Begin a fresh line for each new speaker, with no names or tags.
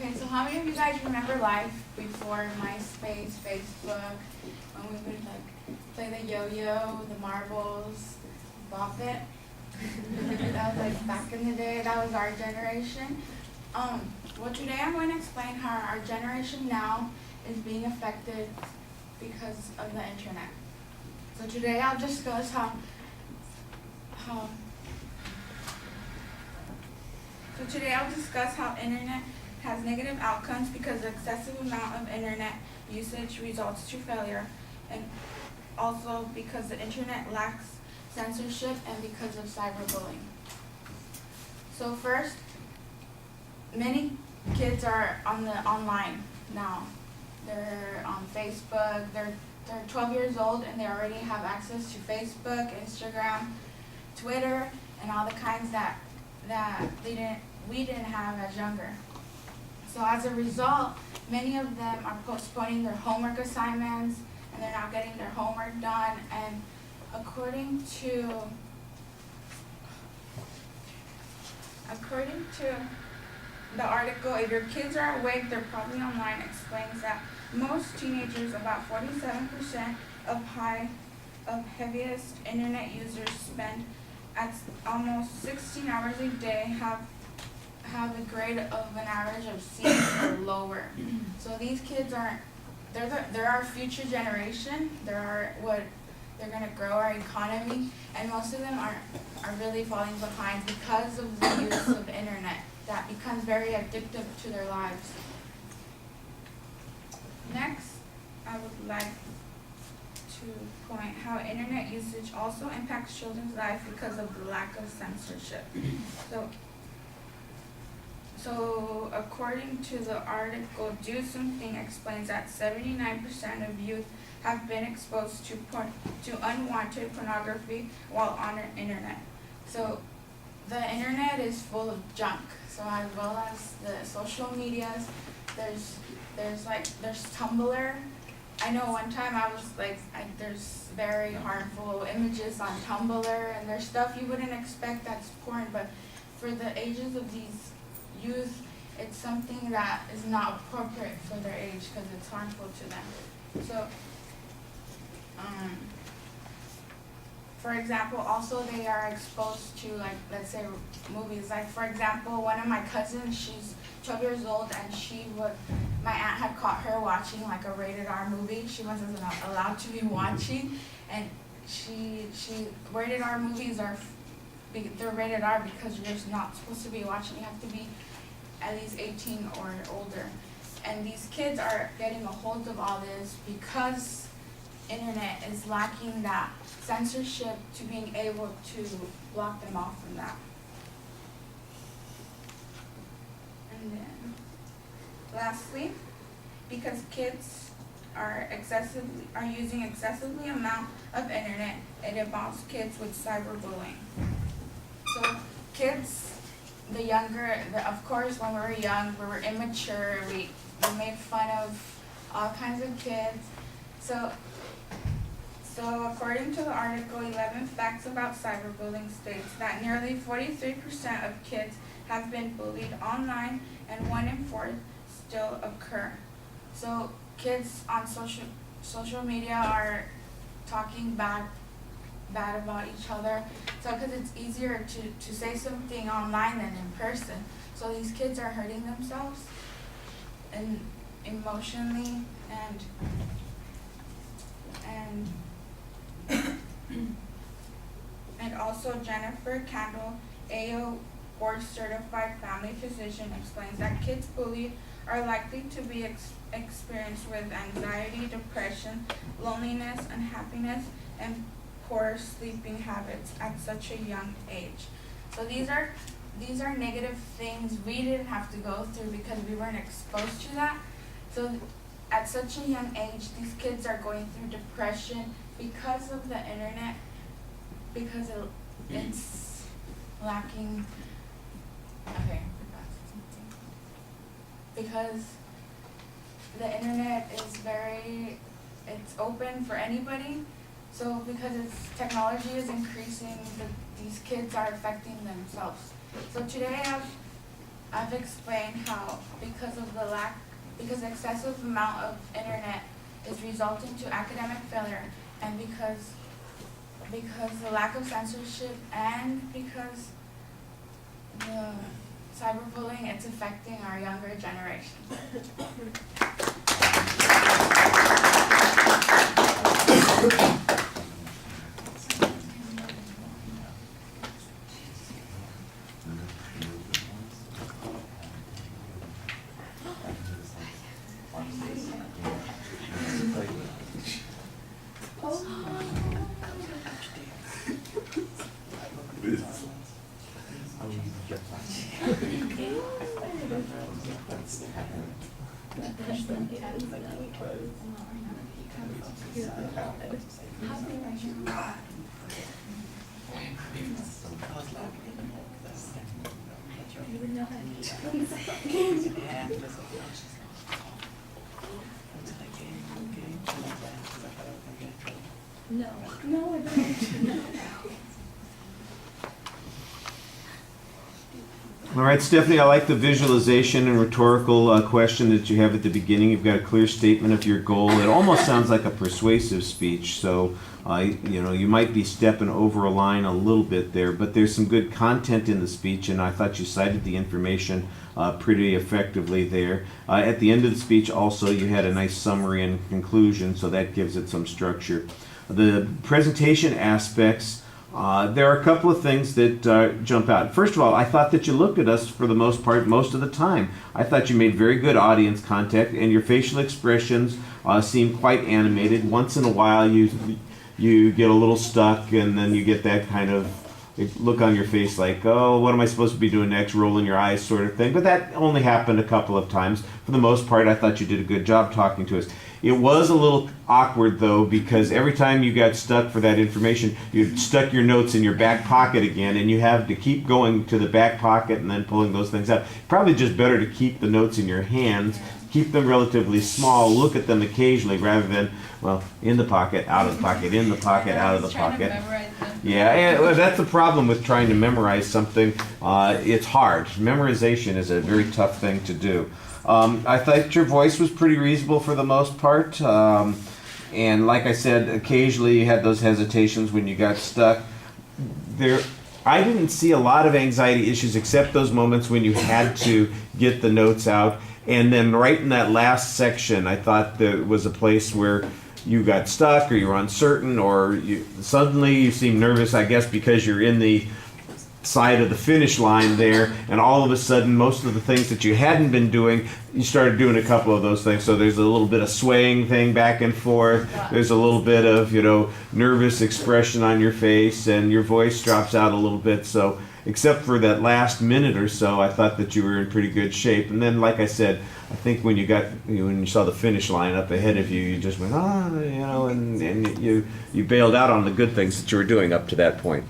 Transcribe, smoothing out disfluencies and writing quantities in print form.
Okay, so how many of you guys remember life before MySpace, Facebook, when we would play the yo-yo, the marbles, bop it? That was back in the day. That was our generation. Well, today I'm going to explain how our generation now is being affected because of the internet. So today I'll discuss how internet has negative outcomes because the excessive amount of internet usage results to failure, and also because the internet lacks censorship and because of cyberbullying. So first, many kids are online now. They're on Facebook. They're 12 years old and they already have access to Facebook, Instagram, Twitter, and all the kinds that we didn't have as younger. So as a result, many of them are postponing their homework assignments and they're not getting their homework done. And according to the article, If Your Kids Are Awake, They're Probably Online, explains that most teenagers, about 47% of heaviest internet users, spend at almost 16 hours a day, have a grade of an average of C or lower. So these kids they're our future generation. They're going to grow our economy, and most of them are really falling behind because of the use of the internet that becomes very addictive to their lives. Next, I would like to point how internet usage also impacts children's life because of the lack of censorship. So according to the article, Do Something explains that 79% of youth have been exposed to unwanted pornography while on the internet. So the internet is full of junk. So as well as the social medias, there's Tumblr. I know one time I was there's very harmful images on Tumblr, and there's stuff you wouldn't expect that's porn, but for the ages of these youth, it's something that is not appropriate for their age because it's harmful to them. So, for example, also they are exposed to let's say movies. For example, one of my cousins, she's 12 years old, and my aunt had caught her watching a rated R movie. She wasn't allowed to be watching, and rated R movies they're rated R because you're just not supposed to be watching. You have to be at least 18 or older. And these kids are getting a hold of all this because internet is lacking that censorship to being able to block them off from that. And then lastly, because kids are using excessively amount of internet, it involves kids with cyberbullying. So kids, of course, when we were young, we were immature, we made fun of all kinds of kids. So according to the article, 11 Facts About Cyberbullying states that nearly 43% of kids have been bullied online, and 1 in 4 still occur. So kids on social media are talking bad about each other. So because it's easier to say something online than in person. So these kids are hurting themselves and emotionally and also Jennifer Candle, AO board certified family physician, explains that kids bullied are likely to be experienced with anxiety, depression, loneliness, unhappiness, and poor sleeping habits at such a young age. So these are negative things we didn't have to go through because we weren't exposed to that. So at such a young age, these kids are going through depression because of the internet, because it's lacking. Okay, because the internet is it's open for anybody. So because technology is increasing, these kids are affecting themselves. So today I've explained how because excessive amount of internet is resulting to academic failure, and because the lack of censorship and because the cyberbullying, it's affecting our younger generation.
No, I don't.
All right, Stephanie, I like the visualization and rhetorical question that you have at the beginning. You've got a clear statement of your goal. It almost sounds like a persuasive speech, so you might be stepping over a line a little bit there, but there's some good content in the speech, and I thought you cited the information pretty effectively there. At the end of the speech, also, you had a nice summary and conclusion, so that gives it some structure. The presentation aspects, there are a couple of things that jump out. First of all, I thought that you looked at us for the most part most of the time. I thought you made very good audience contact, and your facial expressions seem quite animated. Once in a while you get a little stuck, and then you get that kind of look on your face like, oh, what am I supposed to be doing next, rolling your eyes sort of thing. But that only happened a couple of times. For the most part, I thought you did a good job talking to us. It was a little awkward, though, because every time you got stuck for that information, you stuck your notes in your back pocket again, and you have to keep going to the back pocket and then pulling those things out. Probably just better to keep the notes in your hands, keep them relatively small, look at them occasionally rather than, well, in the pocket, out of the pocket, in the pocket, out of the pocket. Yeah, and that's the problem with trying to memorize something. It's hard. Memorization is a very tough thing to do. I thought your voice was pretty reasonable for the most part. And like I said, occasionally you had those hesitations when you got stuck. I didn't see a lot of anxiety issues except those moments when you had to get the notes out. And then right in that last section, I thought there was a place where you got stuck or you were uncertain or suddenly you seemed nervous, I guess, because you're in the side of the finish line there, and all of a sudden most of the things that you hadn't been doing, you started doing a couple of those things. So there's a little bit of swaying thing back and forth. There's a little bit of nervous expression on your face, and your voice drops out a little bit. So except for that last minute or so, I thought that you were in pretty good shape. And then, like I said, I think when you saw the finish line up ahead of you, you just went, and you bailed out on the good things that you were doing up to that point.